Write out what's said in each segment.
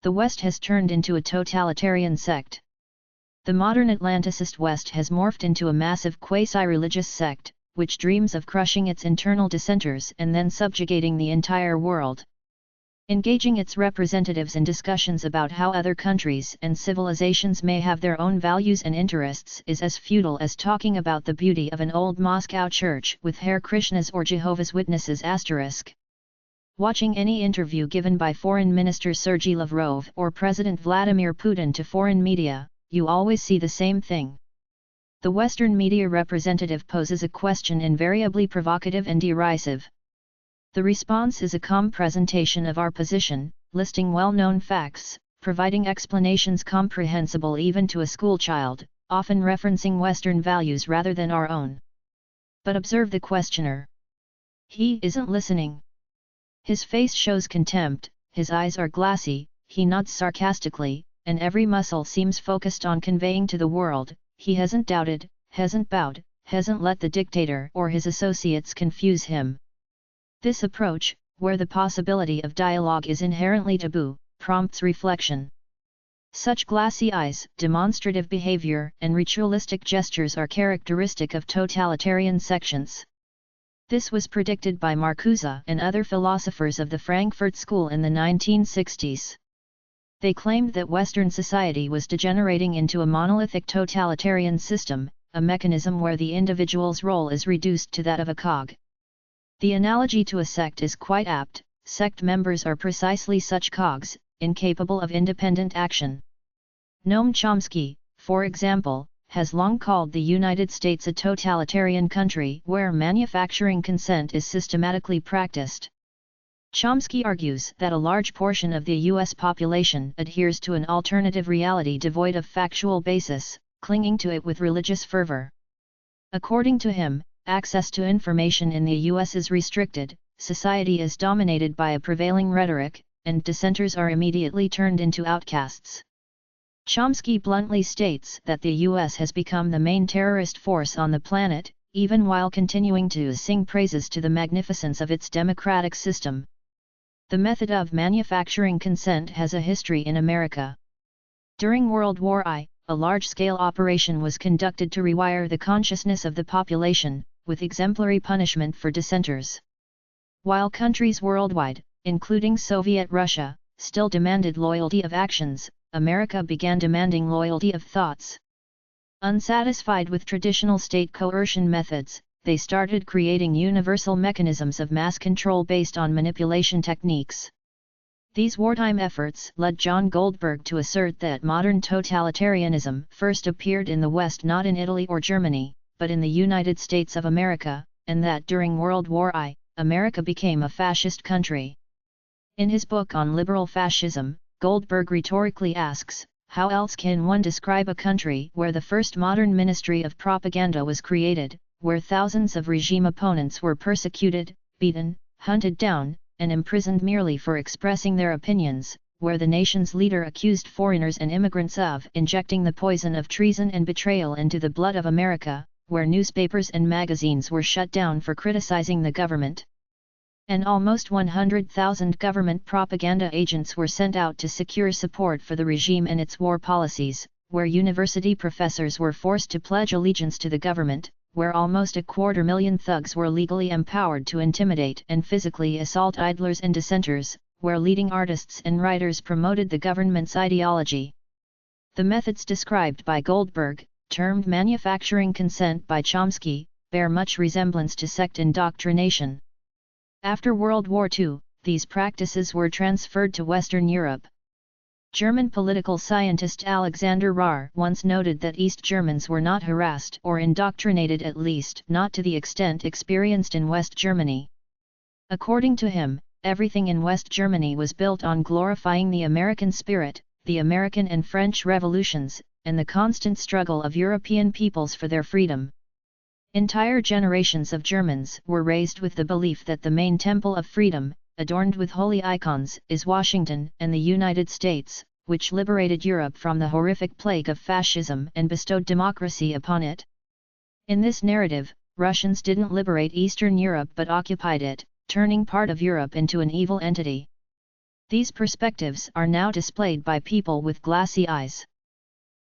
The West has turned into a totalitarian sect. The modern Atlanticist West has morphed into a massive quasi-religious sect, which dreams of crushing its internal dissenters and then subjugating the entire world. Engaging its representatives in discussions about how other countries and civilizations may have their own values and interests is as futile as talking about the beauty of an old Moscow church with Hare Krishnas or Jehovah's Witnesses *. Watching any interview given by Foreign Minister Sergei Lavrov or President Vladimir Putin to foreign media, you always see the same thing. The Western media representative poses a question invariably provocative and derisive. The response is a calm presentation of our position, listing well-known facts, providing explanations comprehensible even to a schoolchild, often referencing Western values rather than our own. But observe the questioner. He isn't listening. His face shows contempt, his eyes are glassy, he nods sarcastically, and every muscle seems focused on conveying to the world, he hasn't doubted, hasn't bowed, hasn't let the dictator or his associates confuse him. This approach, where the possibility of dialogue is inherently taboo, prompts reflection. Such glassy eyes, demonstrative behavior, and ritualistic gestures are characteristic of totalitarian sections. This was predicted by Marcuse and other philosophers of the Frankfurt School in the 1960s. They claimed that Western society was degenerating into a monolithic totalitarian system, a mechanism where the individual's role is reduced to that of a cog. The analogy to a sect is quite apt. Sect members are precisely such cogs, incapable of independent action. Noam Chomsky, for example, has long called the United States a totalitarian country where manufacturing consent is systematically practiced. Chomsky argues that a large portion of the U.S. population adheres to an alternative reality devoid of factual basis, clinging to it with religious fervor. According to him, access to information in the U.S. is restricted, society is dominated by a prevailing rhetoric, and dissenters are immediately turned into outcasts. Chomsky bluntly states that the U.S. has become the main terrorist force on the planet, even while continuing to sing praises to the magnificence of its democratic system. The method of manufacturing consent has a history in America. During World War I, a large-scale operation was conducted to rewire the consciousness of the population, with exemplary punishment for dissenters. While countries worldwide, including Soviet Russia, still demanded loyalty of actions, America began demanding loyalty of thoughts. Unsatisfied with traditional state coercion methods, they started creating universal mechanisms of mass control based on manipulation techniques. These wartime efforts led John Goldberg to assert that modern totalitarianism first appeared in the West, not in Italy or Germany, but in the United States of America, and that during World War I, America became a fascist country. In his book on liberal fascism, Goldberg rhetorically asks, how else can one describe a country where the first modern ministry of propaganda was created, where thousands of regime opponents were persecuted, beaten, hunted down, and imprisoned merely for expressing their opinions, where the nation's leader accused foreigners and immigrants of injecting the poison of treason and betrayal into the blood of America, where newspapers and magazines were shut down for criticizing the government. And almost 100,000 government propaganda agents were sent out to secure support for the regime and its war policies, where university professors were forced to pledge allegiance to the government, where almost 250,000 thugs were legally empowered to intimidate and physically assault idlers and dissenters, where leading artists and writers promoted the government's ideology. The methods described by Goldberg, termed manufacturing consent by Chomsky, bear much resemblance to sect indoctrination. After World War II, these practices were transferred to Western Europe. German political scientist Alexander Rahr once noted that East Germans were not harassed or indoctrinated, at least not to the extent experienced in West Germany. According to him, everything in West Germany was built on glorifying the American spirit, the American and French revolutions, and the constant struggle of European peoples for their freedom. Entire generations of Germans were raised with the belief that the main temple of freedom, adorned with holy icons, is Washington and the United States, which liberated Europe from the horrific plague of fascism and bestowed democracy upon it. In this narrative, Russians didn't liberate Eastern Europe but occupied it, turning part of Europe into an evil entity. These perspectives are now displayed by people with glassy eyes.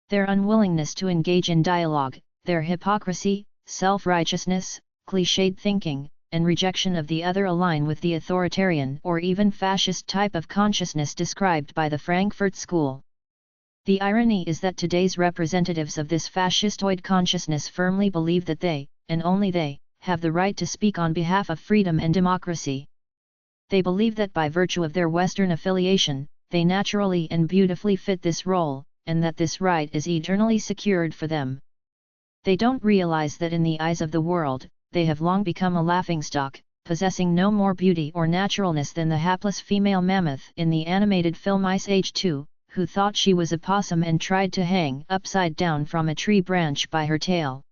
Their unwillingness to engage in dialogue, their hypocrisy, self-righteousness, cliched thinking, and rejection of the other align with the authoritarian or even fascist type of consciousness described by the Frankfurt School. The irony is that today's representatives of this fascistoid consciousness firmly believe that they, and only they, have the right to speak on behalf of freedom and democracy. They believe that by virtue of their Western affiliation, they naturally and beautifully fit this role, and that this right is eternally secured for them. They don't realize that in the eyes of the world, they have long become a laughingstock, possessing no more beauty or naturalness than the hapless female mammoth in the animated film Ice Age 2, who thought she was a possum and tried to hang upside down from a tree branch by her tail.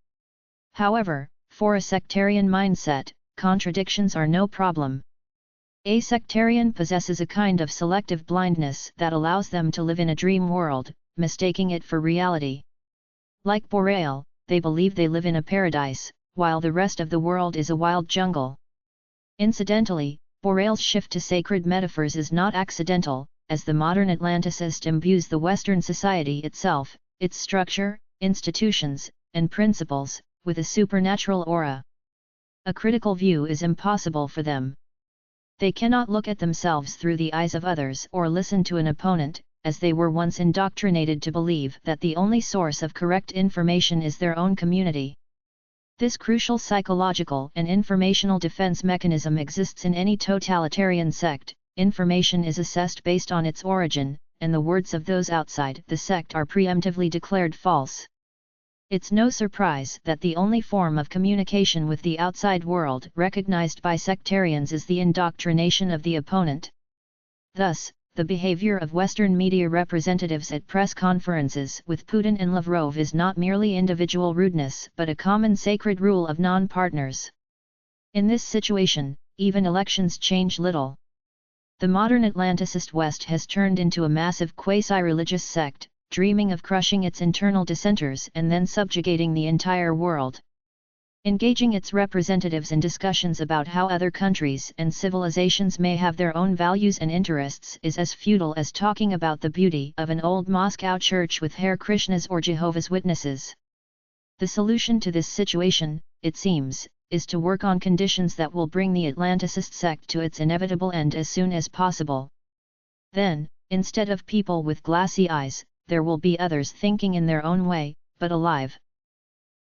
However, for a sectarian mindset, contradictions are no problem. A sectarian possesses a kind of selective blindness that allows them to live in a dream world, mistaking it for reality. Like Borel, they believe they live in a paradise, while the rest of the world is a wild jungle. Incidentally, Borel's shift to sacred metaphors is not accidental, as the modern Atlanticist imbues the Western society itself, its structure, institutions, and principles, with a supernatural aura. A critical view is impossible for them. They cannot look at themselves through the eyes of others or listen to an opponent, as they were once indoctrinated to believe that the only source of correct information is their own community. This crucial psychological and informational defense mechanism exists in any totalitarian sect. Information is assessed based on its origin, and the words of those outside the sect are preemptively declared false. It's no surprise that the only form of communication with the outside world recognized by sectarians is the indoctrination of the opponent. Thus, the behavior of Western media representatives at press conferences with Putin and Lavrov is not merely individual rudeness but a common sacred rule of non-partners. In this situation, even elections change little. The modern Atlanticist West has turned into a massive quasi-religious sect, dreaming of crushing its internal dissenters and then subjugating the entire world. Engaging its representatives in discussions about how other countries and civilizations may have their own values and interests is as futile as talking about the beauty of an old Moscow church with Hare Krishnas or Jehovah's Witnesses. The solution to this situation, it seems, is to work on conditions that will bring the Atlanticist sect to its inevitable end as soon as possible. Then, instead of people with glassy eyes, there will be others thinking in their own way, but alive.